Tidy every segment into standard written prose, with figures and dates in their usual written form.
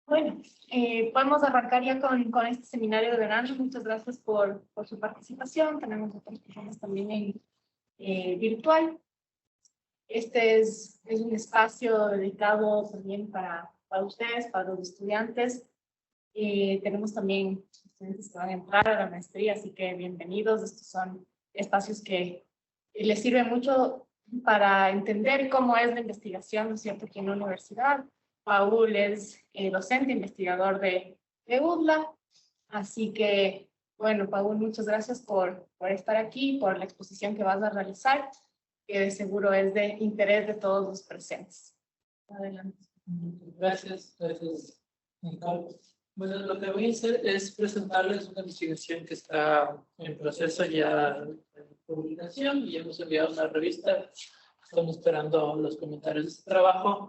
Bueno, podemos arrancar ya con este seminario de verano. Muchas gracias por su participación. Tenemos otras personas también en virtual. Este es un espacio dedicado también para ustedes, para los estudiantes. Tenemos también estudiantes que van a entrar a la maestría, así que bienvenidos. Estos son espacios que les sirven mucho para entender cómo es la investigación, ¿no es cierto?, aquí en la universidad. Paul es docente investigador de UDLA, así que, bueno, Paul, muchas gracias por estar aquí, por la exposición que vas a realizar, que de seguro es de interés de todos los presentes. Adelante. Gracias, Nicole. Bueno, lo que voy a hacer es presentarles una investigación que está en proceso ya de publicación y hemos enviado una revista. Estamos esperando los comentarios de este trabajo.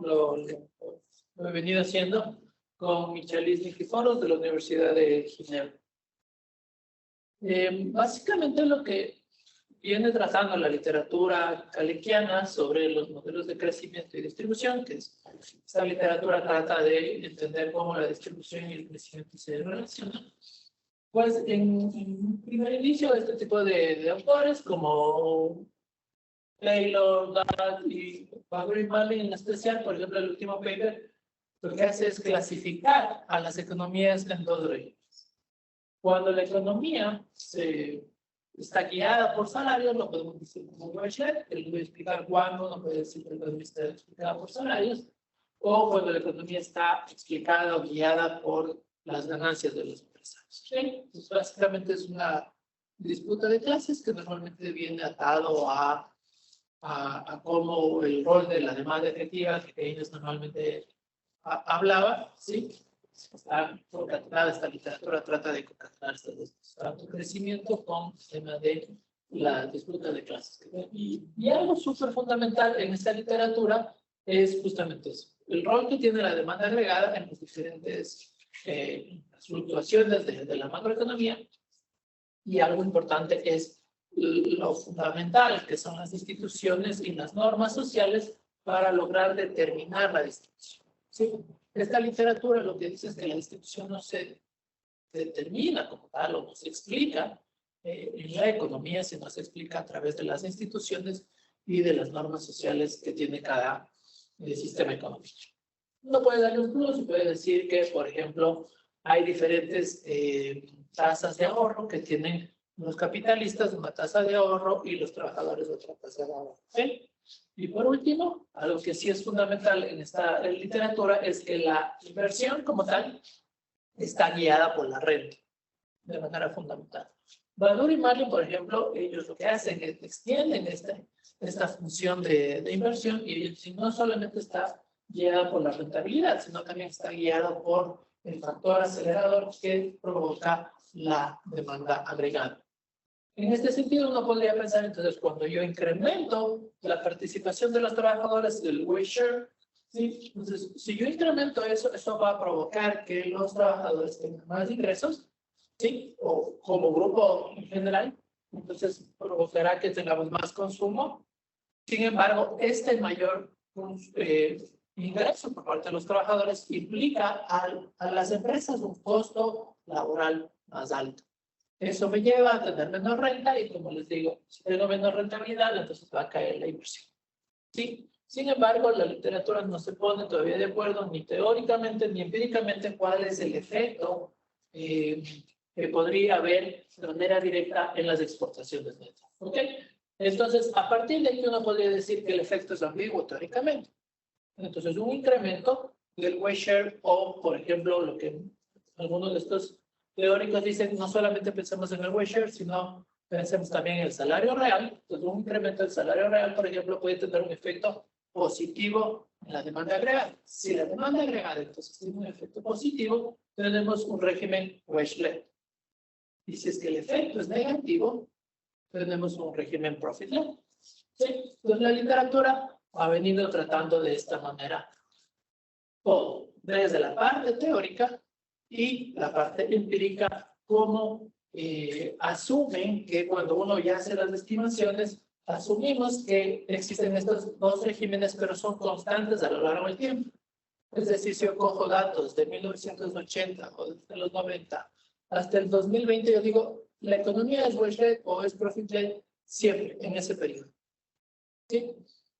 Lo he venido haciendo con Michelis Nikiforos de la Universidad de Ginebra. Básicamente lo que viene tratando la literatura kalekiana sobre los modelos de crecimiento y distribución, que es, esta literatura trata de entender cómo la distribución y el crecimiento se relacionan. Pues en primer inicio, este tipo de autores como Taylor, Dad y Bagley Marlin en especial, por ejemplo, el último paper, lo que hace es clasificar a las economías en dos regímenes. Cuando la economía está guiada por salarios, lo podemos decir como Weishlet, que les voy a explicar cuándo, no puede decir que la economía está explicada por salarios, o cuando la economía está explicada o guiada por las ganancias de los empresarios. ¿Sí? Entonces, básicamente es una disputa de clases que normalmente viene atado a cómo el rol de la demanda efectiva que Keynes normalmente hablaba, ¿sí? Está concatenada, esta literatura trata de concatenar tanto crecimiento con el tema de la disputa de clases. Y algo súper fundamental en esta literatura es justamente eso, el rol que tiene la demanda agregada en las diferentes fluctuaciones de la macroeconomía, y algo importante es lo fundamental que son las instituciones y las normas sociales para lograr determinar la distribución. ¿Sí? Esta literatura lo que dice es que la distribución no se determina como tal o no se explica en la economía, sino se explica a través de las instituciones y de las normas sociales que tiene cada sistema económico. Uno puede darle un plus y puede decir que, por ejemplo, hay diferentes tasas de ahorro que tienen los capitalistas una tasa de ahorro y los trabajadores otra tasa de ahorro. ¿Sí? Y por último, algo que sí es fundamental en esta literatura es que la inversión como tal está guiada por la renta de manera fundamental. Badur y Marlin, por ejemplo, ellos lo que hacen es extienden esta función de inversión y no solamente está guiada por la rentabilidad, sino también está guiada por el factor acelerador que provoca la demanda agregada. En este sentido, uno podría pensar, entonces, cuando yo incremento la participación de los trabajadores del wage share, ¿sí? Entonces, si yo incremento eso, eso va a provocar que los trabajadores tengan más ingresos, ¿sí? O como grupo en general, entonces provocará que tengamos más consumo. Sin embargo, este mayor ingreso por parte de los trabajadores implica a las empresas un costo laboral más alto. Eso me lleva a tener menos renta y, como les digo, si tengo menos rentabilidad, entonces va a caer la inversión. ¿Sí? Sin embargo, la literatura no se pone todavía de acuerdo ni teóricamente ni empíricamente cuál es el efecto que podría haber de manera directa en las exportaciones netas. ¿Ok? Entonces, a partir de aquí uno podría decir que el efecto es ambiguo teóricamente. Entonces, un incremento del wage share o, por ejemplo, lo que algunos de estos teóricos dicen, no solamente pensemos en el wage share, sino pensemos también en el salario real. Entonces, un incremento del salario real, por ejemplo, puede tener un efecto positivo en la demanda agregada. Si la demanda agregada entonces tiene un efecto positivo, tenemos un régimen wage-led. Y si es que el efecto es negativo, tenemos un régimen profit-led. ¿Sí? Entonces, la literatura ha venido tratando de esta manera todo, desde la parte teórica y la parte empírica, como asumen que cuando uno ya hace las estimaciones, asumimos que existen estos dos regímenes, pero son constantes a lo largo del tiempo. Es decir, si yo cojo datos de 1980 o desde los 90 hasta el 2020, yo digo, la economía es wage-led o es profit-led siempre en ese periodo. ¿Sí?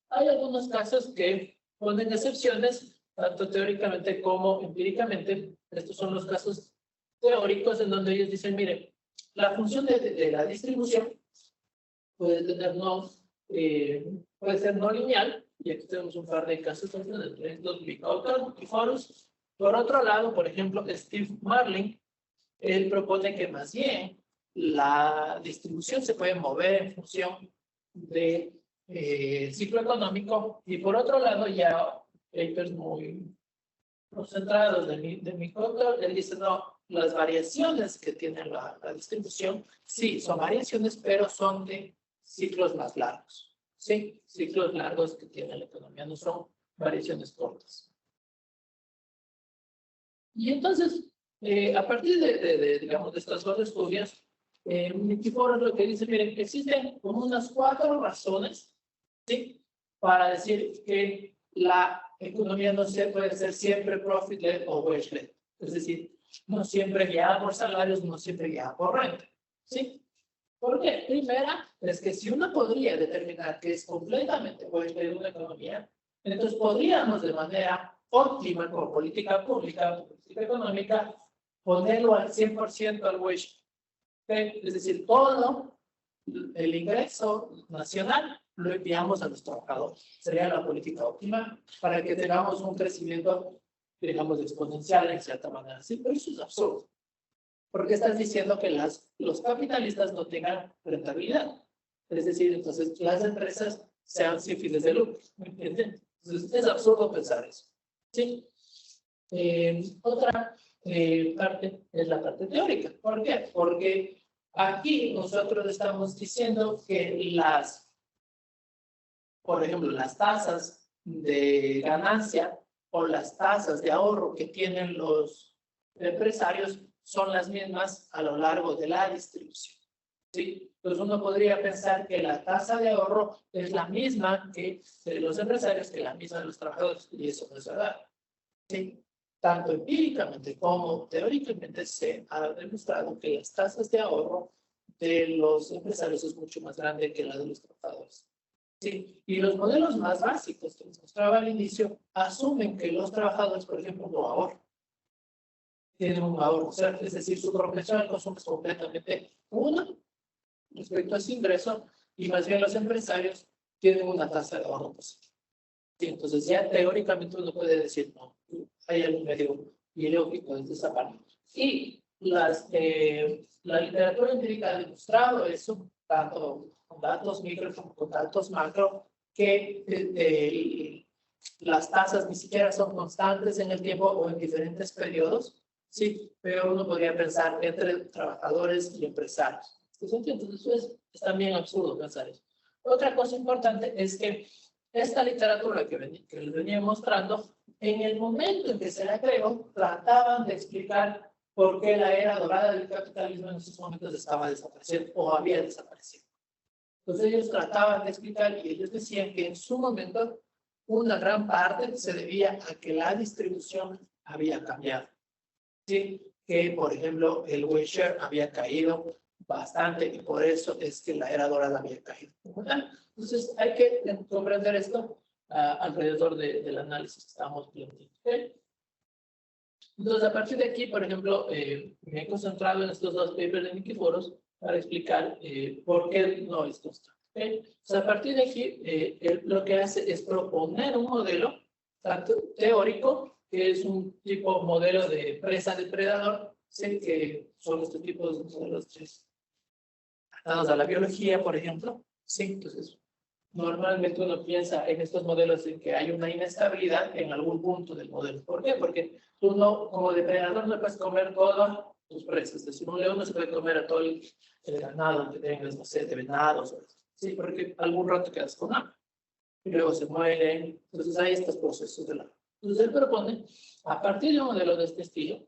Hay algunos casos que ponen excepciones, tanto teóricamente como empíricamente. Estos son los casos teóricos en donde ellos dicen, miren, la función de la distribución puede tener puede ser no lineal, y aquí tenemos un par de casos de los y Forus. Por otro lado, por ejemplo, Steve Marling, él propone que más bien la distribución se puede mover en función del ciclo económico, y por otro lado, ya papers muy concentrados de mi autor, él dice, no, las variaciones que tiene la distribución, sí, son variaciones, pero son de ciclos más largos. Sí, ciclos largos que tiene la economía, no son variaciones cortas. Y entonces, a partir digamos, de estas dos estudios, Nikiforov lo que dice, miren, existen como unas 4 razones, ¿sí?, para decir que la economía no puede ser siempre profit-led o wage-led. Es decir, no siempre guiada por salarios, no siempre guiada por renta. ¿Sí? ¿Por qué? Primera, es que si uno podría determinar que es completamente wage-led una economía, entonces podríamos de manera óptima, como política pública, política económica, ponerlo al 100% al wage. ¿Sí? Es decir, todo el ingreso nacional lo enviamos a los trabajadores. Sería la política óptima para que tengamos un crecimiento, digamos, exponencial en cierta manera. Sí, pero eso es absurdo. Porque estás diciendo que los capitalistas no tengan rentabilidad. Es decir, entonces las empresas sean sin fines de lucro. ¿Me entienden? Entonces es absurdo pensar eso. ¿Sí? Otra parte es la parte teórica. ¿Por qué? Porque aquí nosotros estamos diciendo que por ejemplo, las tasas de ganancia o las tasas de ahorro que tienen los empresarios son las mismas a lo largo de la distribución. ¿Sí? Entonces uno podría pensar que la tasa de ahorro es la misma que de los empresarios, que la misma de los trabajadores, y eso no es verdad. ¿Sí? Tanto empíricamente como teóricamente se ha demostrado que las tasas de ahorro de los empresarios es mucho más grande que la de los trabajadores. Sí, y los modelos más básicos que les mostraba al inicio asumen que los trabajadores, por ejemplo, no ahorran. Tienen un ahorro, o sea, es decir, su propensión al consumo es completamente una respecto a ese ingreso, y más bien los empresarios tienen una tasa de ahorro positiva. Sí, entonces ya teóricamente uno puede decir, no, hay algo medio ilógico desde esa parte. Y la literatura empírica ha demostrado eso, tanto con datos micro como con datos macro, que las tasas ni siquiera son constantes en el tiempo o en diferentes periodos, sí, pero uno podría pensar entre trabajadores y empresarios. Entonces eso es también absurdo pensar eso. Otra cosa importante es que esta literatura que les venía mostrando, en el momento en que se la creó, trataban de explicar por qué la era dorada del capitalismo en esos momentos estaba desapareciendo o había desaparecido. Entonces ellos trataban de explicar y ellos decían que en su momento una gran parte se debía a que la distribución había cambiado. ¿Sí? Que, por ejemplo, el wage share había caído bastante y por eso es que la era dorada había caído. Entonces hay que comprender esto alrededor del análisis que estamos planteando. ¿Okay? Entonces, a partir de aquí, por ejemplo, me he concentrado en estos 2 papers de Nikiforov para explicar por qué no es constante. ¿Okay? Entonces, a partir de aquí, él lo que hace es proponer un modelo tanto teórico, que es un tipo modelo de presa-depredador, ¿sí? Que son estos tipos de modelos adaptados a la biología, por ejemplo. ¿Sí? Entonces, normalmente uno piensa en estos modelos en que hay una inestabilidad en algún punto del modelo. ¿Por qué? Porque tú no, como depredador no puedes comer todas tus presas. Es decir, un león no se puede comer a todo el ganado que tengas, no sé, de venados. Sí, porque algún rato quedas con hambre. Y luego se mueren. Entonces hay estos procesos de la... Entonces él propone, a partir de un modelo de este estilo,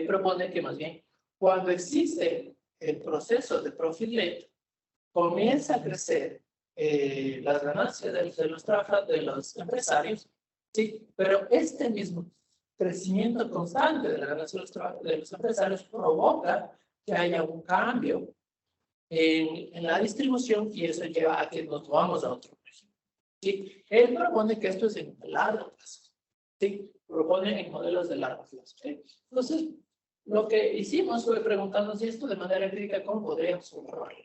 propone que más bien, cuando existe el proceso de profit-led, comienza a crecer las ganancias de los trabajadores, de los empresarios, Sí, pero este mismo crecimiento constante de la ganancia de los empresarios provoca que haya un cambio en la distribución y eso lleva a que nos vamos a otro régimen. ¿Sí? Él propone que esto es en largo plazo. ¿Sí? Propone en modelos de largo plazo. ¿Sí? Entonces, lo que hicimos fue preguntarnos esto de manera empírica, ¿cómo podríamos comprobarlo?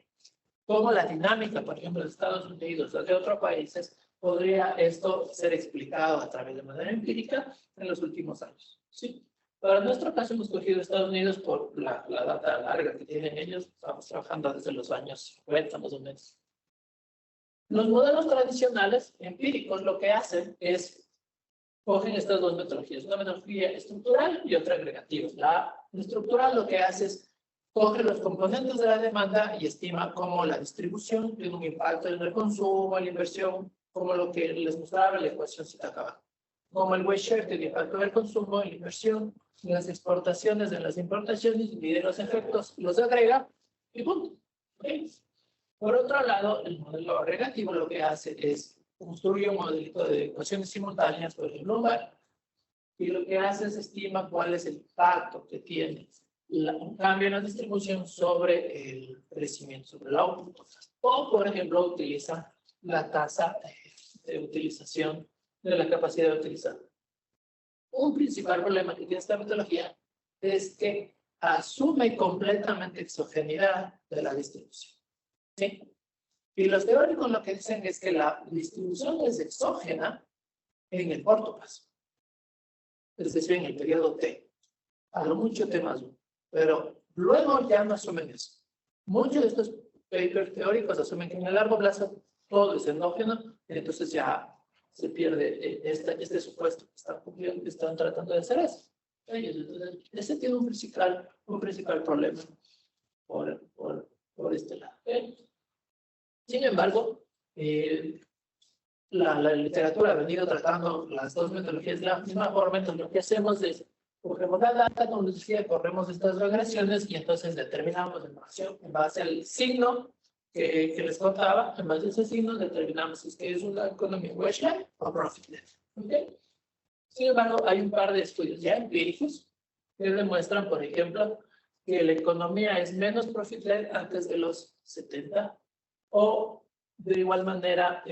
¿Cómo la dinámica, por ejemplo, de Estados Unidos o de otros países, podría esto ser explicado a través de manera empírica en los últimos años? ¿Sí? Para nuestro caso hemos cogido Estados Unidos por la data larga que tienen ellos. Estamos trabajando desde los años 50 más o menos. Los modelos tradicionales, empíricos, lo que hacen es cogen estas dos metodologías, una metodología estructural y otra agregativa. La estructural lo que hace es coge los componentes de la demanda y estima cómo la distribución tiene un impacto en el consumo, en la inversión, como lo que les mostraba en la ecuación cita acá abajo. Como el weight share tiene impacto en el consumo, en la inversión, en las exportaciones, en las importaciones, divide los efectos, los agrega y punto. ¿Okay? Por otro lado, el modelo agregativo lo que hace es construye un modelito de ecuaciones simultáneas, por ejemplo, y lo que hace es estima cuál es el impacto que tiene un cambio en la distribución sobre el crecimiento, sobre el output. O, por ejemplo, utiliza la tasa de utilización de la capacidad de utilizar. Un principal problema que tiene esta metodología es que asume completamente exogeneidad de la distribución. ¿Sí? Y los teóricos lo que dicen es que la distribución es exógena en el corto plazo, es decir, en el periodo T, a lo mucho T más 1, pero luego ya no asumen eso. Muchos de estos papers teóricos asumen que en el largo plazo todo es endógeno, y entonces ya se pierde este supuesto que están tratando de hacer eso. Entonces, ese tiene un principal problema por este lado. Sin embargo, la literatura ha venido tratando las dos metodologías de la misma forma. Entonces, lo que hacemos es, cogemos la data, como les decía, corremos estas regresiones y entonces determinamos en base al signo que les contaba, en base a ese signo determinamos si es que es una economía wedge-led o profit-led. ¿Okay? Sin embargo, hay un par de estudios ya empíricos que demuestran, por ejemplo, que la economía es menos profit-led antes de los 70, o de igual manera,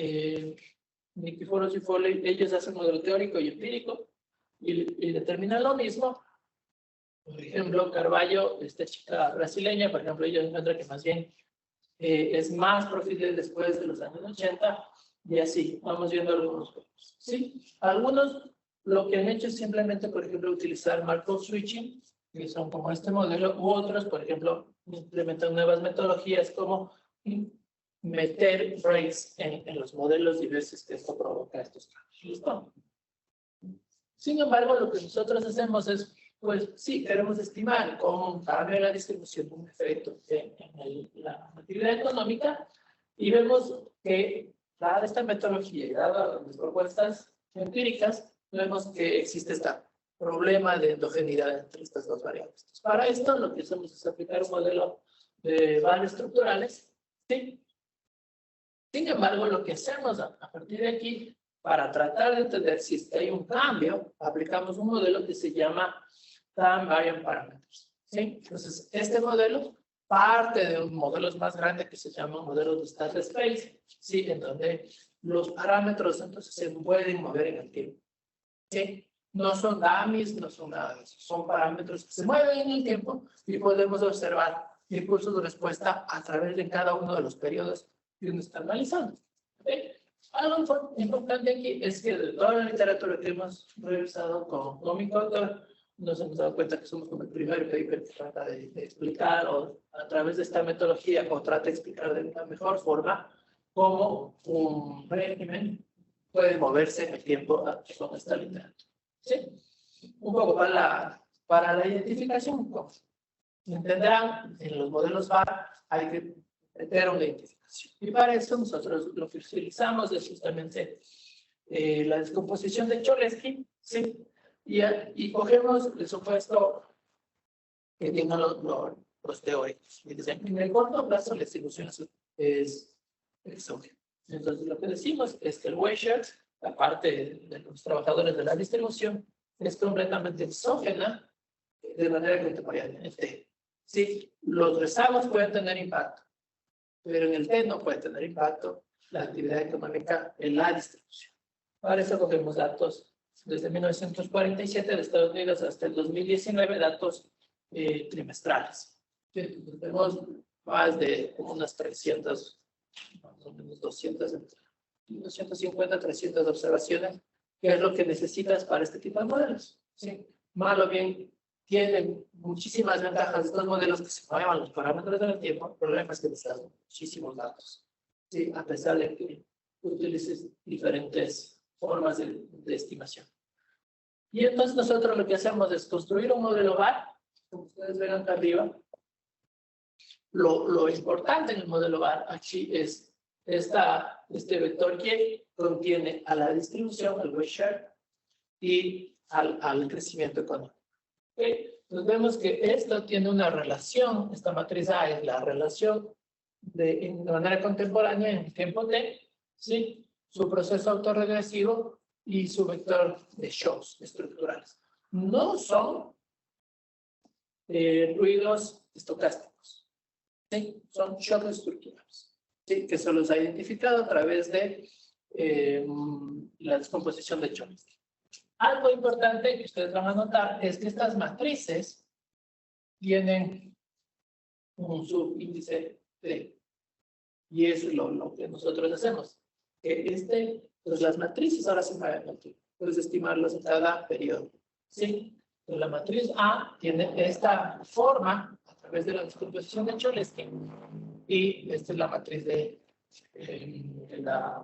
Nikiforos y Foley, ellos hacen modelo teórico y empírico y determinan lo mismo. Por ejemplo, Carvalho, esta chica brasileña, por ejemplo, ellos encuentran que más bien es más profit-led después de los años 80 y así, vamos viendo algunos grupos. ¿Sí? Algunos lo que han hecho es simplemente, por ejemplo, utilizar Markov switching, que son como este modelo, u otros, por ejemplo, implementan nuevas metodologías como meter breaks en los modelos diversos que esto provoca estos cambios. ¿Listo? Sin embargo, lo que nosotros hacemos es, pues sí, queremos estimar cómo un cambio en la distribución de un efecto en la actividad económica y vemos que, dada esta metodología y dadas las propuestas empíricas, vemos que existe este problema de endogeneidad entre estas dos variables. Entonces, para esto, lo que hacemos es aplicar un modelo de valores estructurales, ¿sí? Sin embargo, lo que hacemos a partir de aquí, para tratar de entender si es que hay un cambio, aplicamos un modelo que se llama Time Variant Parameters. ¿Sí? Entonces, este modelo parte de un modelo más grande que se llama modelo de State Space, ¿sí? En donde los parámetros entonces se pueden mover en el tiempo. ¿Sí? No son dummies, no son nada de eso. Son parámetros que se mueven en el tiempo y podemos observar impulsos de respuesta a través de cada uno de los periodos que uno está analizando. ¿Okay? Algo importante aquí es que de toda la literatura que hemos revisado con mi coautor, nos hemos dado cuenta que somos como el primer paper que trata de explicar o a través de esta metodología o trata de explicar de una mejor forma cómo un régimen puede moverse en el tiempo con esta literatura. ¿Sí? Un poco para la identificación, como entenderán, en los modelos VAR hay que meter una identificación. Y para eso nosotros lo que utilizamos es justamente la descomposición de Cholesky, ¿sí? Y cogemos el supuesto que tienen los teóricos. Y dicen, en el corto plazo la distribución es exógena. Entonces lo que decimos es que el weight share la parte de los trabajadores de la distribución, es completamente exógena, de manera contemporánea. Sí, los rezagos pueden tener impacto, pero en el T no puede tener impacto la actividad económica en la distribución. Para eso cogemos datos desde 1947 de Estados Unidos hasta el 2019, datos trimestrales. Sí, tenemos más de unas 300, más o menos 250, 300 observaciones, que es lo que necesitas para este tipo de modelos. Sí, mal o bien, tienen muchísimas ventajas estos modelos que se muevan los parámetros del tiempo. El problema es que les dan muchísimos datos, ¿sí? A pesar de que utilices diferentes formas de estimación. Y entonces nosotros lo que hacemos es construir un modelo VAR, como ustedes ven acá arriba. Lo importante en el modelo VAR aquí es este vector Y contiene a la distribución, al weight share, y al crecimiento económico. ¿Okay? Entonces vemos que esto tiene una relación, esta matriz A es la relación de manera contemporánea en el tiempo T, ¿sí? Su proceso autorregresivo y su vector de shocks estructurales. No son ruidos estocásticos, ¿sí? Son shocks estructurales, ¿sí? Que se los ha identificado a través de la descomposición de Chomsky. Algo importante que ustedes van a notar es que estas matrices tienen un subíndice T. Y es lo que nosotros hacemos. Pues las matrices ahora se mueven. Puedes estimarlas en cada periodo. ¿Sí? Pues la matriz A tiene esta forma a través de la descomposición de Cholesky. Y esta es la matriz de la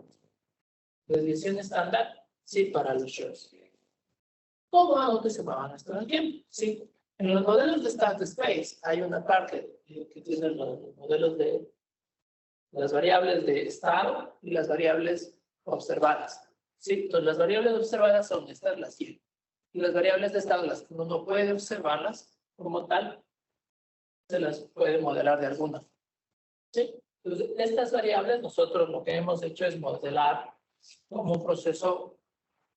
desviación estándar, sí, para los shocks. ¿Cómo hago que se muevan esto en el tiempo? Sí. En los modelos de state space hay una parte que tiene los modelos de las variables de estado y las variables observadas. ¿Sí? Entonces, las variables observadas son estas, las Y. Y las variables de estado, las que uno no puede observarlas como tal, se las puede modelar de alguna. ¿Sí? Entonces, estas variables nosotros lo que hemos hecho es modelar como un proceso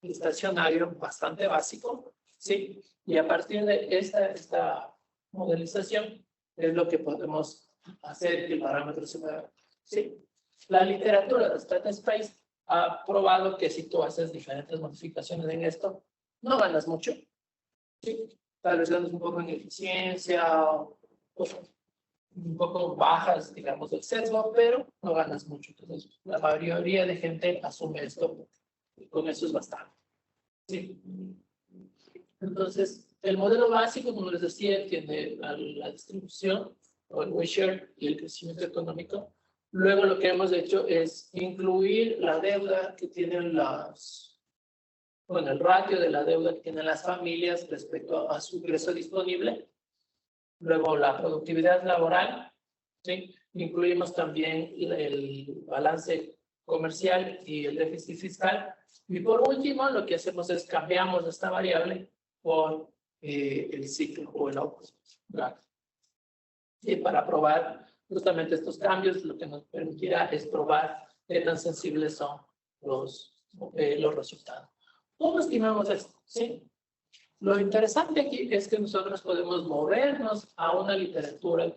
estacionario bastante básico, ¿sí? Y a partir de esta modelización es lo que podemos hacer que el parámetro se mueva, ¿sí? La literatura de State Space ha probado que si tú haces diferentes modificaciones en esto, no ganas mucho, ¿sí? Tal vez ganas un poco en eficiencia, o un poco bajas, digamos, del sesgo, pero no ganas mucho. Entonces, la mayoría de gente asume esto. Con eso es bastante. Sí. Entonces, el modelo básico, como les decía, tiene la distribución, o el weight share y el crecimiento económico. Luego lo que hemos hecho es incluir la deuda que tienen el ratio de la deuda que tienen las familias respecto a su ingreso disponible. Luego la productividad laboral, ¿sí? Incluimos también el balance comercial y el déficit fiscal. Y por último, lo que hacemos es cambiamos esta variable por el ciclo o el output. Y para probar justamente estos cambios, lo que nos permitirá es probar qué tan sensibles son los resultados. ¿Cómo estimamos esto? ¿Sí? Lo interesante aquí es que nosotros podemos movernos a una literatura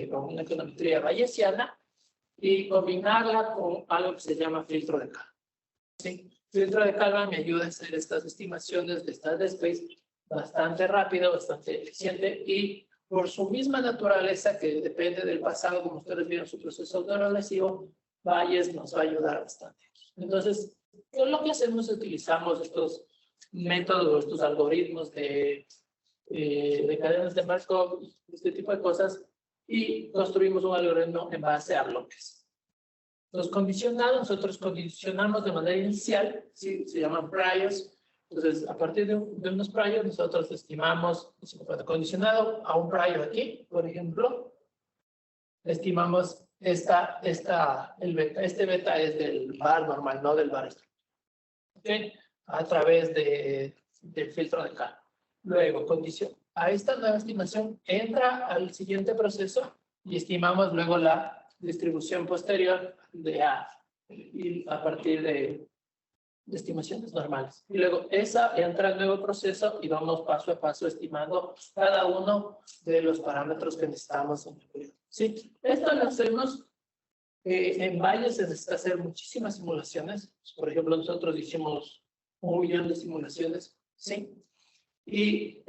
con una econometría bayesiana y combinarla con algo que se llama filtro de Kalman. ¿Sí? Filtro de Kalman me ayuda a hacer estas estimaciones de State Space bastante rápido, bastante eficiente y por su misma naturaleza que depende del pasado, como ustedes vieron su proceso autoregresivo, Bayes nos va a ayudar bastante. Entonces, lo que hacemos es utilizamos estos métodos, estos algoritmos de cadenas de Markov, este tipo de cosas, y construimos un algoritmo en base a bloques. Los condicionados, nosotros condicionamos de manera inicial, ¿sí? Se llaman priors. Entonces, a partir de unos priors, nosotros estimamos, condicionado a un prior aquí, por ejemplo, estimamos este beta es del bar normal, no del bar estructural. ¿Okay? A través del filtro de Kalman. Luego, a esta nueva estimación entra al siguiente proceso y estimamos luego la distribución posterior de A. Y a partir de de estimaciones normales. Y luego esa entra al nuevo proceso y vamos paso a paso estimando cada uno de los parámetros que necesitamos en el periodo. ¿Sí? Esto lo hacemos en Valle, se necesita hacer muchísimas simulaciones. Por ejemplo, nosotros hicimos 1 millón de simulaciones, ¿sí? Y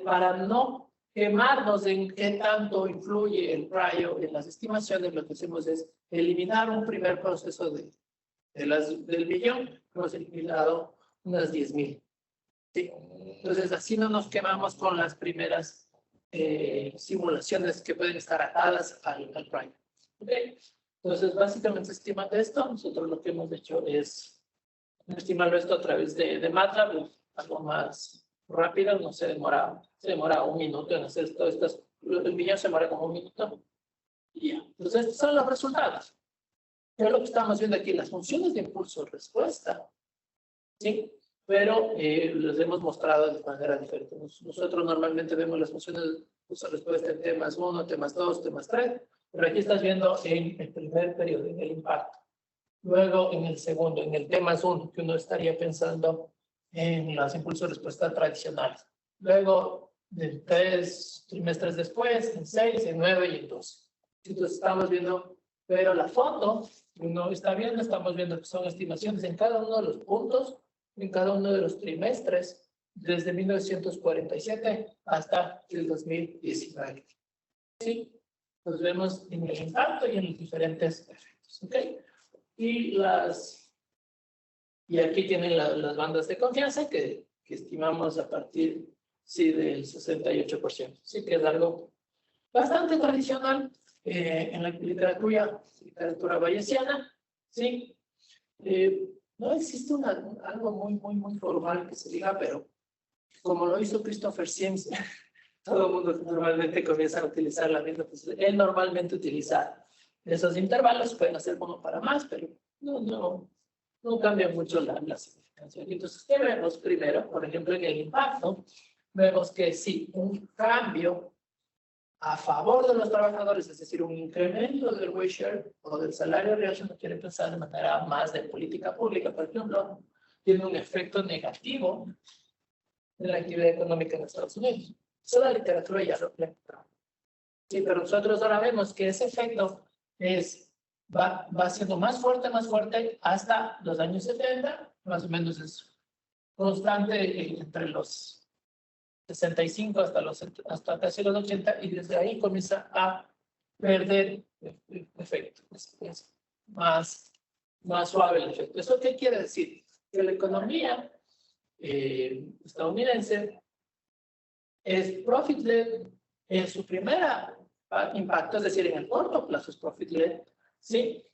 para no quemarnos en qué tanto influye el rayo en las estimaciones, lo que hacemos es eliminar un primer proceso del millón. Hemos eliminado unas 10,000. ¿Sí? Entonces, así no nos quemamos con las primeras simulaciones que pueden estar atadas al rayo. ¿Okay? Entonces, básicamente estimando esto, nosotros lo que hemos hecho es estimarlo esto a través de MATLAB, algo más rápido, no se demora 1 minuto en hacer todo esto. El millón se demora como 1 minuto. Y ya. Entonces, estos son los resultados. ¿Qué es lo que estamos viendo aquí? Las funciones de impulso-respuesta. ¿Sí? Pero les hemos mostrado de manera diferente. Nosotros normalmente vemos las funciones de impulso-respuesta en temas 1, temas 2, temas 3. Pero aquí estás viendo en el primer periodo, en el impacto. Luego en el segundo, en el temas 1, que uno estaría pensando en los impulsos de respuesta tradicionales. Luego, de 3 trimestres después, en 6, en 9 y en 12. Entonces estamos viendo, pero la foto que uno está viendo, estamos viendo que son estimaciones en cada uno de los puntos, en cada uno de los trimestres, desde 1947 hasta el 2019. ¿Sí? Nos vemos en el impacto y en los diferentes efectos. ¿Ok? Y aquí tienen las bandas de confianza que estimamos a partir, sí, del 68%. Sí, que es algo bastante tradicional en la literatura bayesiana. Sí. No existe algo muy formal que se diga, pero como lo hizo Christopher Sims, todo el mundo normalmente comienza a utilizar la misma. Pues él normalmente utiliza esos intervalos, pueden hacer uno para más, pero no cambia mucho la significancia. Entonces, ¿qué vemos primero? Por ejemplo, en el impacto, vemos que sí, un cambio a favor de los trabajadores, es decir, un incremento del wage share o del salario real, si uno quiere pensar de manera más de política pública, por ejemplo, tiene un efecto negativo en la actividad económica en Estados Unidos. Eso la literatura ya lo plantea. Sí, pero nosotros ahora vemos que ese efecto va siendo más fuerte hasta los años 70, más o menos es constante entre los 65 hasta casi los 80, y desde ahí comienza a perder efecto. Es más suave el efecto. ¿Eso qué quiere decir? Que la economía estadounidense es profit-led en su primera impacto, es decir, en el corto plazo es profit-led, sí,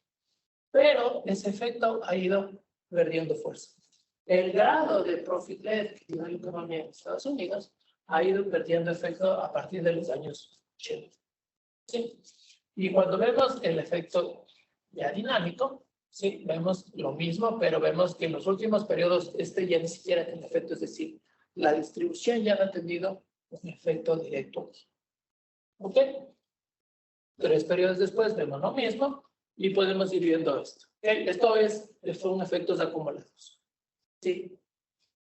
pero ese efecto ha ido perdiendo fuerza. El grado de profit-led que tiene la economía en Estados Unidos ha ido perdiendo efecto a partir de los años 80. ¿Sí? Y cuando vemos el efecto ya dinámico, sí, vemos lo mismo, pero vemos que en los últimos periodos ya ni siquiera tiene efecto, es decir, la distribución ya no ha tenido un efecto directo. ¿Ok? 3 periodos después vemos lo mismo y podemos ir viendo esto. ¿Okay? Son efectos acumulados. Sí,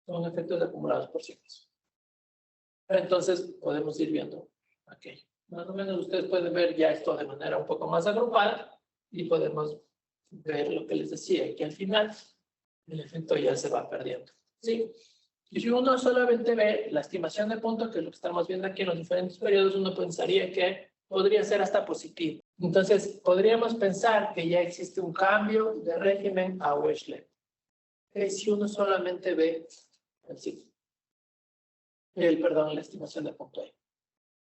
son efectos acumulados por ciclos. Entonces podemos ir viendo aquello. Más o menos ustedes pueden ver ya esto de manera un poco más agrupada y podemos ver lo que les decía, que al final el efecto ya se va perdiendo. ¿Sí? Y si uno solamente ve la estimación de punto, que es lo que estamos viendo aquí en los diferentes periodos, uno pensaría que podría ser hasta positivo. Entonces, podríamos pensar que ya existe un cambio de régimen a Wechsler. Si uno solamente ve el ciclo. La estimación de punto E.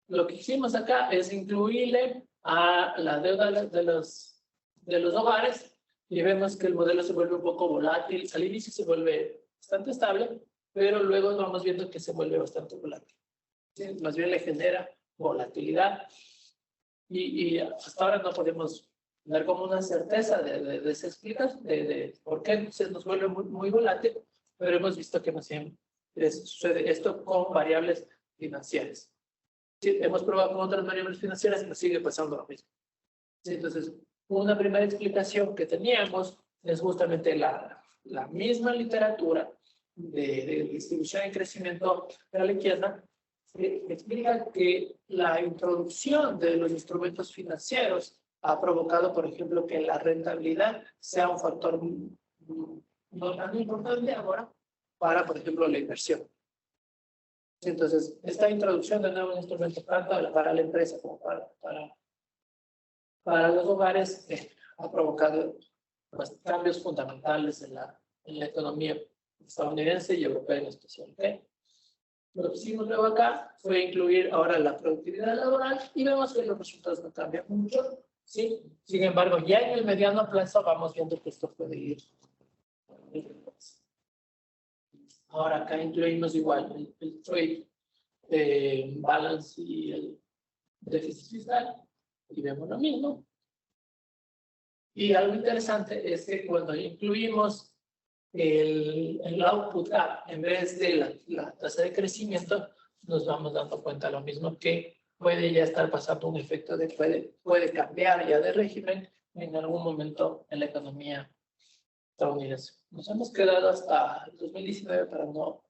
Lo que hicimos acá es incluirle a la deuda de los hogares y vemos que el modelo se vuelve un poco volátil. Al inicio se vuelve bastante estable, pero luego vamos viendo que se vuelve bastante volátil. ¿Sí? Más bien le genera volatilidad y hasta ahora no podemos dar como una certeza de esa explicación de por qué se nos vuelve muy volátil, pero hemos visto que más bien sucede esto con variables financieras. Sí, hemos probado con otras variables financieras y nos sigue pasando lo mismo. Sí, entonces, una primera explicación que teníamos es justamente la la misma literatura de distribución y crecimiento galequiana explica que la introducción de los instrumentos financieros ha provocado, por ejemplo, que la rentabilidad sea un factor no tan importante ahora para, por ejemplo, la inversión. Entonces, esta introducción de nuevos instrumentos, tanto para la empresa como para los hogares, ha provocado cambios fundamentales en la economía estadounidense y europea en especial. ¿Okay? Lo que hicimos luego acá fue incluir ahora la productividad laboral y vemos que los resultados no cambian mucho. ¿Sí? Sin embargo, ya en el mediano plazo vamos viendo que esto puede ir. Ahora acá incluimos igual el trade balance y el déficit fiscal y vemos lo mismo. Y algo interesante es que cuando incluimos el output gap en vez de la tasa de crecimiento, nos vamos dando cuenta lo mismo que puede ya estar pasando un efecto de puede cambiar ya de régimen en algún momento en la economía estadounidense. Nos hemos quedado hasta el 2019 para no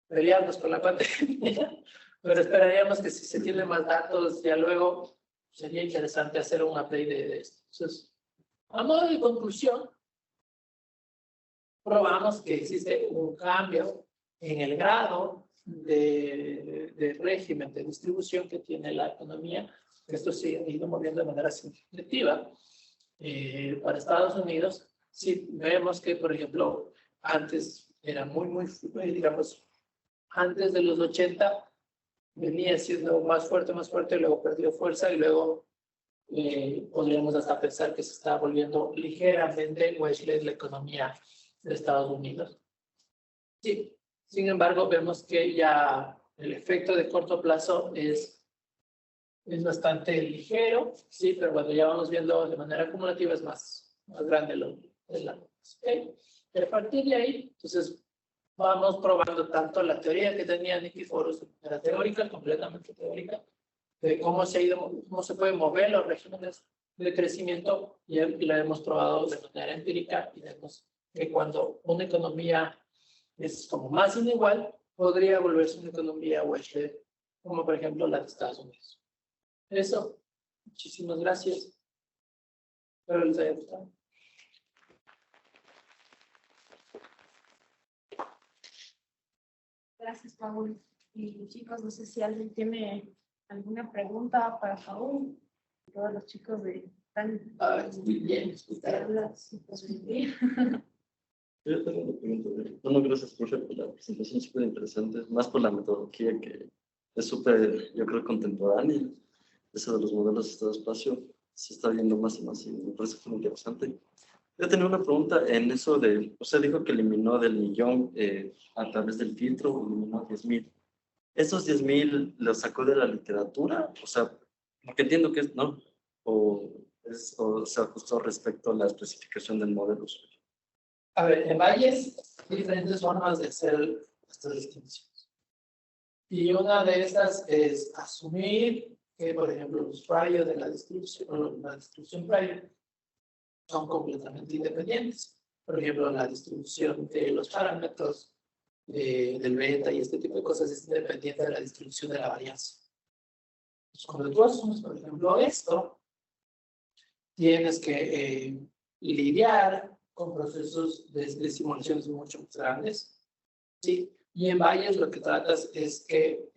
pelearnos con la pandemia, pero esperaríamos que si se tienen más datos ya luego sería interesante hacer un update de esto. Entonces, a modo de conclusión, probamos que existe un cambio en el grado de régimen de distribución que tiene la economía. Esto se ha ido moviendo de manera significativa. Para Estados Unidos, sí vemos que, por ejemplo, antes era muy, digamos, antes de los 80 venía siendo más fuerte, luego perdió fuerza y luego podríamos hasta pensar que se está volviendo ligeramente wedge la economía de Estados Unidos. Sí, sin embargo, vemos que ya el efecto de corto plazo es bastante ligero, sí, pero cuando ya vamos viendo de manera acumulativa es más grande ¿okay? Y a partir de ahí, entonces, vamos probando tanto la teoría que tenía Nikiforos, era teórica, completamente teórica, de cómo se pueden mover los regímenes de crecimiento y la hemos probado de manera empírica y vemos que cuando una economía es como más inigual, podría volverse una economía wedge, como por ejemplo la de Estados Unidos. Eso, muchísimas gracias. Espero les haya gustado. Gracias, Paul. Y chicos, no sé si alguien tiene alguna pregunta para Paul. Todos los chicos están muy bien. Yo tengo una pregunta. Bueno, gracias, Jorge, por la presentación súper interesante, más por la metodología que es súper, yo creo, contemporánea. Eso de los modelos de estado-espacio se está viendo más y más y me parece muy interesante. Yo tenía una pregunta en eso de, o sea, dijo que eliminó del millón a través del filtro, eliminó 10,000. ¿Esos 10,000 los sacó de la literatura? O sea, porque entiendo que es, ¿no? O se ajustó respecto a la especificación del modelo. A ver, en Valles hay diferentes formas de hacer estas distinciones. Y una de estas es asumir que, por ejemplo, los prior de la distribución prior son completamente independientes. Por ejemplo, la distribución de los parámetros del beta y este tipo de cosas es independiente de la distribución de la varianza. Entonces, cuando tú asumes, por ejemplo, esto, tienes que lidiar con procesos de simulaciones mucho más grandes, ¿sí? Y en Bayes lo que tratas es que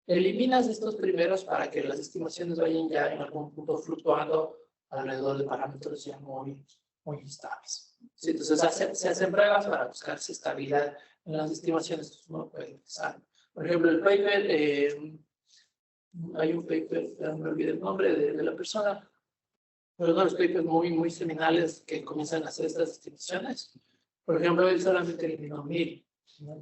eliminas estos primeros para que las estimaciones vayan ya en algún punto fluctuando alrededor de parámetros ya muy estables. ¿Sí? Entonces se hacen pruebas para buscar esa estabilidad en las estimaciones que uno puede utilizar. Por ejemplo, el paper, hay un paper, no me olvidé el nombre de la persona, pero uno de los papers muy seminales que comienzan a hacer estas estimaciones. Por ejemplo, él solamente eliminó 1,000, ¿no?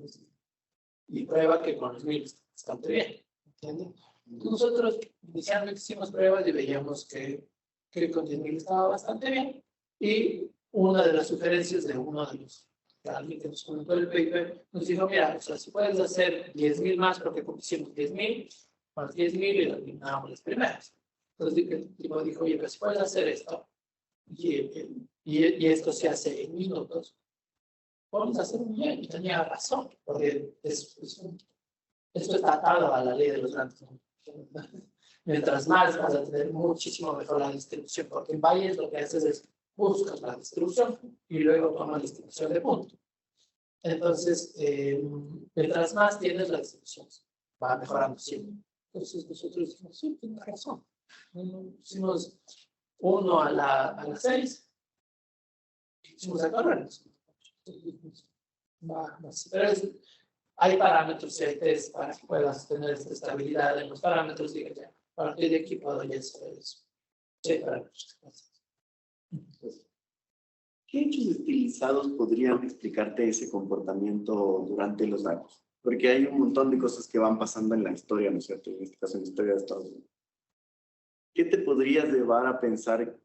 Y prueba que con los 1,000 está bastante bien, ¿entiendes? Nosotros inicialmente hicimos pruebas y veíamos que con 10,000 estaba bastante bien. Y una de las sugerencias de uno de alguien que nos comentó el paper, nos dijo, mira, o sea, si puedes hacer 10,000 más, porque hicimos 10,000, más 10,000 y eliminamos las primeras. Entonces el tipo dijo, oye, pero si puedes hacer esto, y esto se hace en minutos, podemos hacer un bien. Y tenía razón, porque esto está atado a la ley de los grandes números. Mientras más vas a tener muchísimo mejor la distribución, porque en Bayes lo que haces es buscas la distribución y luego tomas la distribución de puntos. Entonces, mientras más tienes la distribución, va mejorando siempre. Entonces nosotros decimos, sí, tienes razón. Hicimos 1 a la 6, hicimos a correr. Pero hay parámetros y hay test para que puedas tener esta estabilidad en los parámetros y que ya, a partir de aquí puedo ya saber eso. Sí, parámetros. ¿Qué hechos estilizados podrían explicarte ese comportamiento durante los años? Porque hay un montón de cosas que van pasando en la historia, ¿no es cierto? En este caso, en la historia de Estados Unidos. ¿Qué te podrías llevar a pensar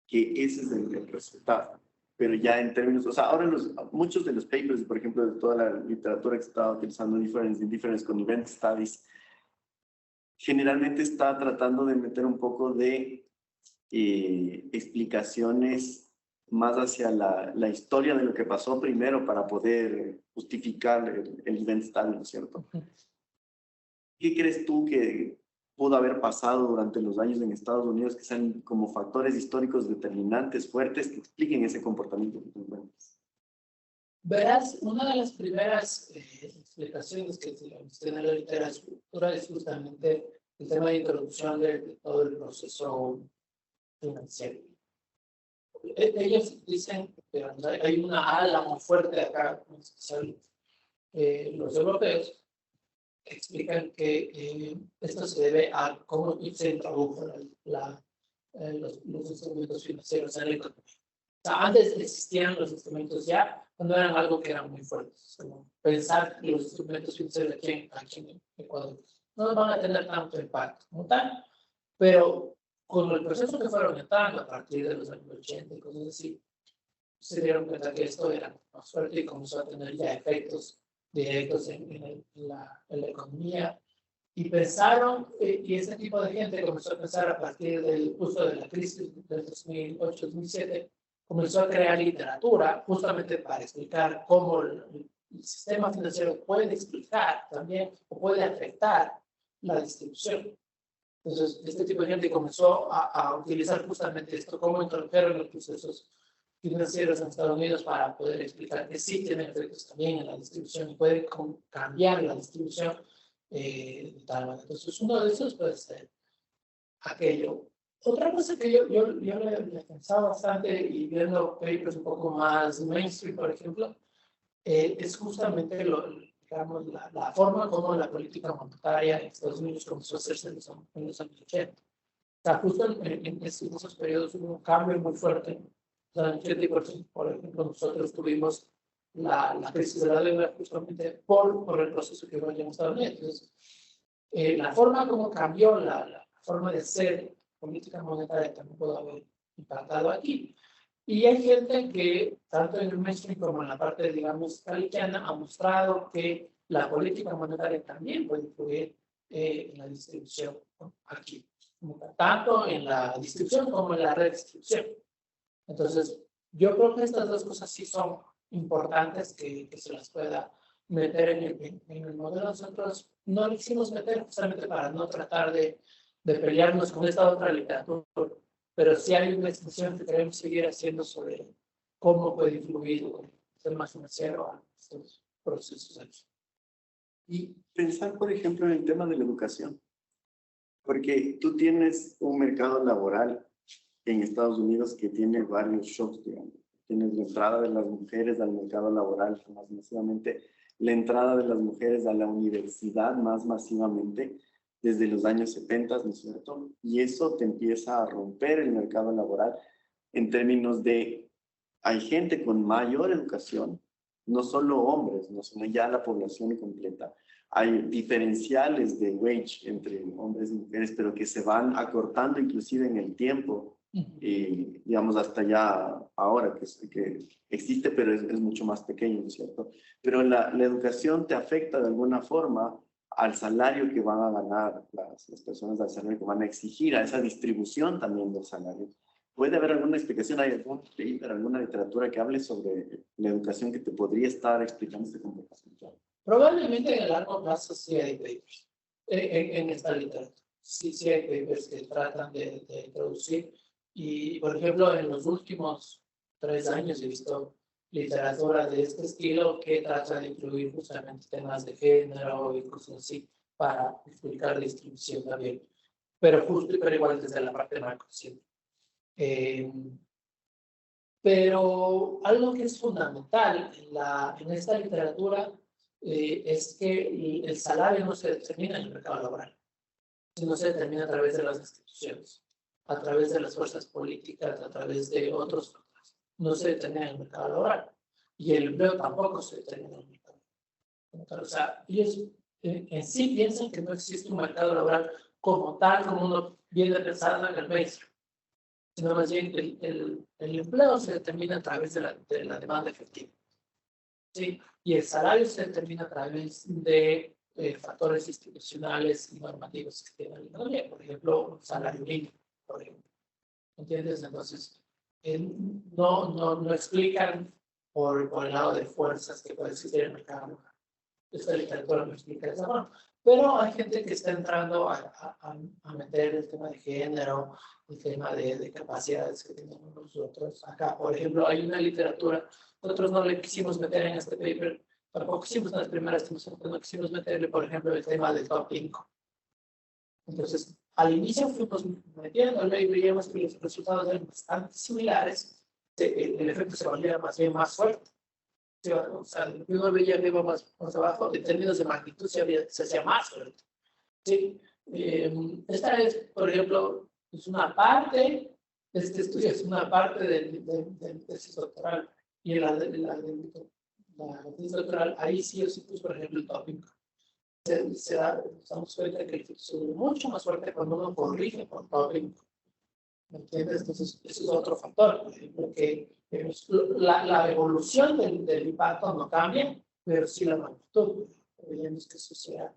que ese es el resultado? Pero ya en términos, o sea, ahora muchos de los papers, por ejemplo, de toda la literatura que se está utilizando difference con event studies, generalmente está tratando de meter un poco de explicaciones más hacia la historia de lo que pasó primero para poder justificar el event study, ¿no es cierto? ¿Qué crees tú que pudo haber pasado durante los años en Estados Unidos que sean como factores históricos determinantes, fuertes, que expliquen ese comportamiento que tú encuentras? Verás, una de las primeras explicaciones que tiene la literatura es justamente el tema de introducción de todo el proceso financiero. Ellos dicen que hay una ala muy fuerte acá, en especial los europeos, que explican que esto se debe a cómo se introdujo los instrumentos financieros en la economía. O sea, antes existían los instrumentos ya, cuando eran algo que eran muy fuertes. Como pensar que los instrumentos financieros aquí en Ecuador no van a tener tanto impacto como tal, pero con el proceso que fueron entrando a partir de los años 80 y cosas así, se dieron cuenta que esto era más fuerte y comenzó a tener ya efectos directos en la economía. Y pensaron, y ese tipo de gente comenzó a pensar a partir del uso de la crisis del 2008-2007, comenzó a crear literatura justamente para explicar cómo el sistema financiero puede explicar también o puede afectar la distribución. Entonces, este tipo de gente comenzó a utilizar justamente esto, cómo introdujeron los procesos financieros en Estados Unidos para poder explicar que sí tienen efectos también en la distribución y pueden cambiar la distribución de tal manera. Entonces, uno de esos puede ser aquello. Otra cosa que yo le he pensado bastante y viendo papers un poco más mainstream, por ejemplo, es justamente digamos, la forma como la política monetaria en Estados Unidos comenzó a hacerse en los años 80. O sea, justo en esos periodos hubo un cambio muy fuerte. O sea, en 80%, por ejemplo, nosotros tuvimos la crisis de la deuda justamente por el proceso que hubo en Estados Unidos. Entonces, la forma como cambió la forma de hacer política monetaria también puede haber impactado aquí. Y hay gente que, tanto en el mainstream como en la parte, digamos, caliquiana, ha mostrado que la política monetaria también puede influir en la distribución aquí, tanto en la distribución como en la redistribución. Entonces, yo creo que estas dos cosas sí son importantes que se las pueda meter en el modelo. Nosotros no lo hicimos meter justamente para no tratar de pelearnos con esta otra literatura, pero sí hay una extensión que queremos seguir haciendo sobre cómo puede influir el sistema financiero a estos procesos. Y pensar, por ejemplo, en el tema de la educación, porque tú tienes un mercado laboral en Estados Unidos que tiene varios shocks, digamos. Tienes la entrada de las mujeres al mercado laboral más masivamente, la entrada de las mujeres a la universidad más masivamente desde los años 70, ¿no es cierto? Y eso te empieza a romper el mercado laboral en términos de, hay gente con mayor educación, no solo hombres, no, sino ya la población completa. Hay diferenciales de wage entre hombres y mujeres, pero que se van acortando inclusive en el tiempo, digamos hasta ya ahora que existe, pero es mucho más pequeño, ¿no es cierto? Pero la educación te afecta de alguna forma al salario que van a ganar las personas, al salario que van a exigir, a esa distribución también del salario. ¿Puede haber alguna explicación? ¿Hay algún paper, alguna literatura que hable sobre la educación que te podría estar explicando este comportamiento? Probablemente en el largo plazo sí hay papers en esta literatura. Sí hay papers que tratan de introducir. Y, por ejemplo, en los últimos 3 años he visto literatura de este estilo que trata de incluir justamente temas de género y cosas así para explicar distribución también. Pero igual desde la parte macro siempre. Pero algo que es fundamental en esta literatura es que el salario no se determina en el mercado laboral, sino se determina a través de las instituciones, a través de las fuerzas políticas, a través de otros factores. No se determina en el mercado laboral. Y el empleo tampoco se determina en el mercado laboral. O sea, ellos en sí piensan que no existe un mercado laboral como tal, como uno viene pensando en el mainstream, sino más bien el empleo se determina a través de la demanda efectiva. ¿Sí? Y el salario se determina a través de factores institucionales y normativos que tiene la economía, por ejemplo, un salario mínimo, por ejemplo. ¿Entiendes? Entonces, no explican por el lado de fuerzas que puede existir en el mercado. Esta literatura no explica eso. Bueno, pero hay gente que está entrando a meter el tema de género, el tema de capacidades que tenemos nosotros. Acá, por ejemplo, hay una literatura, nosotros no le quisimos meter en este paper, tampoco quisimos en las primeras, no quisimos meterle, por ejemplo, el tema del top 5. Entonces, al inicio fuimos metiéndole y veíamos que los resultados eran bastante similares. El efecto se volvía más bien más fuerte. O sea, uno veía arriba más abajo, en términos de magnitud se hacía más fuerte. ¿Sí? Esta es, por ejemplo, es una parte, este estudio es una parte del tesis doctoral. Y en la tesis doctoral, ahí sí o sí, pues, por ejemplo, el tópico. Nos damos cuenta que el efecto se vuelve mucho más fuerte cuando uno corrige por tópico. ¿Me entiendes? Entonces, eso es otro factor. Por ejemplo, que la evolución del impacto no cambia, pero sí la magnitud. Veíamos que eso sea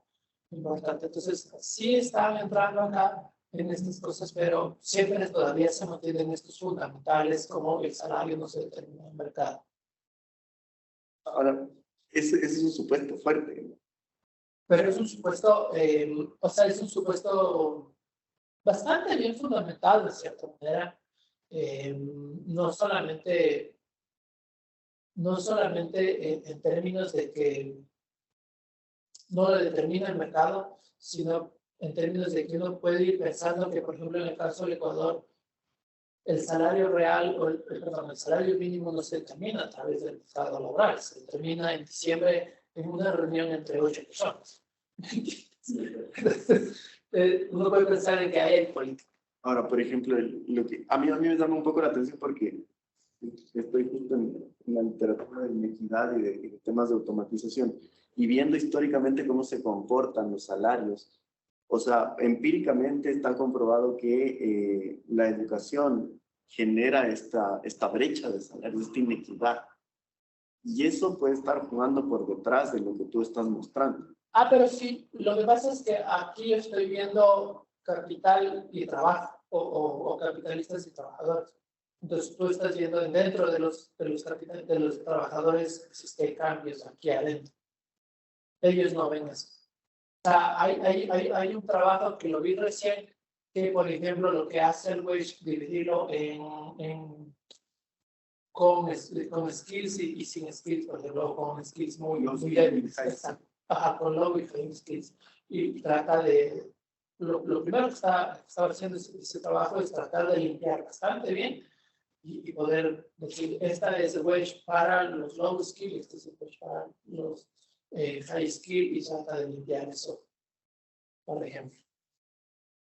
importante. Entonces, sí están entrando acá en estas cosas, pero siempre todavía se mantienen estos fundamentales como el salario no se determina en el mercado. Ahora, ese es un supuesto fuerte, ¿no? Pero es un supuesto, o sea, es un supuesto bastante bien fundamentado, de cierta manera. No solamente en términos de que no lo determina el mercado, sino en términos de que uno puede ir pensando que, por ejemplo, en el caso del Ecuador, el salario real, o el salario mínimo no se determina a través del mercado laboral, se determina en diciembre en una reunión entre 8 personas. Uno puede pensar en que hay política. Ahora, por ejemplo, lo que a mí me llama un poco la atención porque estoy justo en la literatura de inequidad y de temas de automatización y viendo históricamente cómo se comportan los salarios. O sea, empíricamente está comprobado que la educación genera esta brecha de salarios, esta inequidad. Y eso puede estar jugando por detrás de lo que tú estás mostrando. Pero sí, lo que pasa es que aquí estoy viendo capital y trabajo, o capitalistas y trabajadores. Entonces tú estás viendo dentro de los trabajadores existen cambios aquí adentro. Ellos no ven eso. O sea, hay un trabajo que lo vi recién, que por ejemplo lo que hace el wage dividirlo con skills y sin skills, por ejemplo, con skills muy débiles. Con low y high skills. Y trata de, lo primero que está haciendo ese trabajo es tratar de limpiar bastante bien y poder decir, esta es el wage para los low skills, este es el wage para los high skills, y trata de limpiar eso, por ejemplo.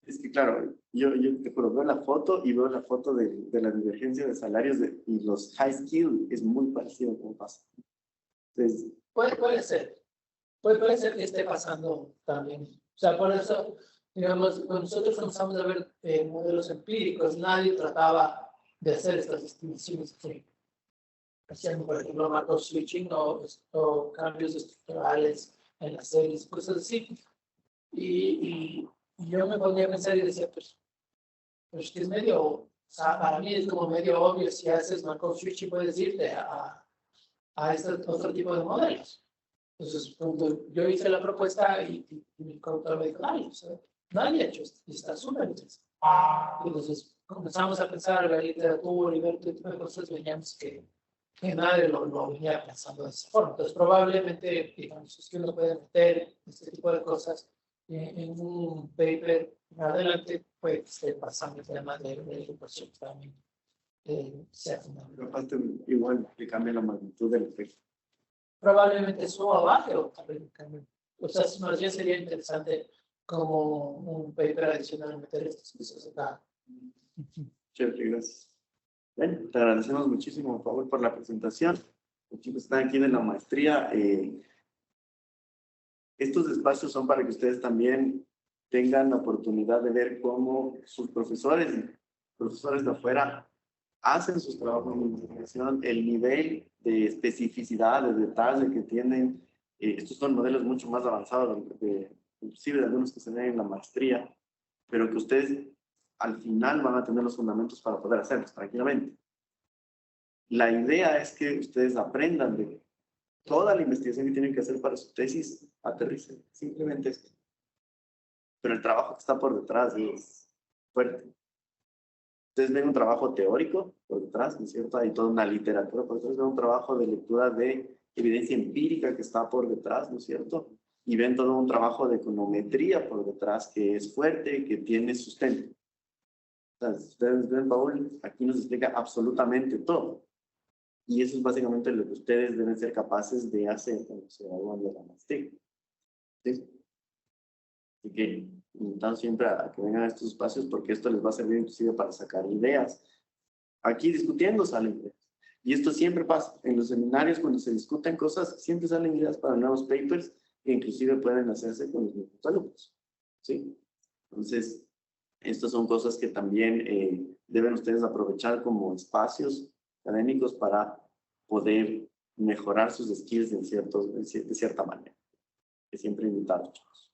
Es que claro, yo te juro, veo la foto y veo la foto de la divergencia de salarios y los high skill es muy parecido como pasa. Entonces, puede ser. Puede ser que esté pasando también. O sea, por eso, digamos, cuando nosotros comenzamos a ver modelos empíricos, nadie trataba de hacer estas estimaciones que hacían, por ejemplo, marcos switching o cambios estructurales en las series, cosas así. Y yo me ponía a pensar y decía, pues es que es medio sea, para mí es como medio obvio si haces Markov switch y puedes irte a este otro tipo de modelos. Entonces, cuando yo hice la propuesta y mi coautor me dijo, ay, o sea, nadie ha hecho esto y está súper interesante. Entonces, comenzamos a pensar en la literatura y ver qué tipo de cosas veíamos que nadie lo venía pensando de esa forma. Entonces, probablemente, digamos, es que uno puede meter este tipo de cosas en un paper adelante, pues esté pasando el tema de la educación también. Sea fundamental. Pero aparte, igual que cambia la magnitud del efecto. Probablemente suba o baje o también cambie. O sea, más bien sería interesante como un paper adicional meter estas cosas acá. Chévere, gracias. Bueno, te agradecemos muchísimo, por favor, por la presentación. Los chicos están aquí de la maestría. Estos espacios son para que ustedes también tengan la oportunidad de ver cómo sus profesores de afuera hacen sus trabajos de investigación, el nivel de especificidad, de detalle que tienen. Estos son modelos mucho más avanzados, inclusive de algunos que se ven en la maestría, pero que ustedes al final van a tener los fundamentos para poder hacerlos tranquilamente. La idea es que ustedes aprendan de toda la investigación que tienen que hacer para su tesis, aterricen, simplemente esto. Pero el trabajo que está por detrás es fuerte. Ustedes ven un trabajo teórico por detrás, ¿no es cierto? Hay toda una literatura por detrás, ven un trabajo de lectura de evidencia empírica que está por detrás, ¿no es cierto? Y ven todo un trabajo de econometría por detrás que es fuerte, que tiene sustento. Entonces, ustedes ven, Paul, aquí nos explica absolutamente todo. Y eso es básicamente lo que ustedes deben ser capaces de hacer cuando se gradúan de la maestría. ¿Sí? Así que invitamos siempre a que vengan a estos espacios porque esto les va a servir inclusive para sacar ideas. Aquí discutiendo salen ideas. Y esto siempre pasa. En los seminarios, cuando se discuten cosas, siempre salen ideas para nuevos papers que inclusive pueden hacerse con los mismos alumnos. ¿Sí? Entonces, estas son cosas que también deben ustedes aprovechar como espacios académicos para poder mejorar sus skills de cierta manera. Que siempre invitarlos, chicos.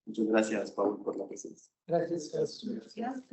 Muchas gracias, Paul, por la presencia. Gracias. Gracias.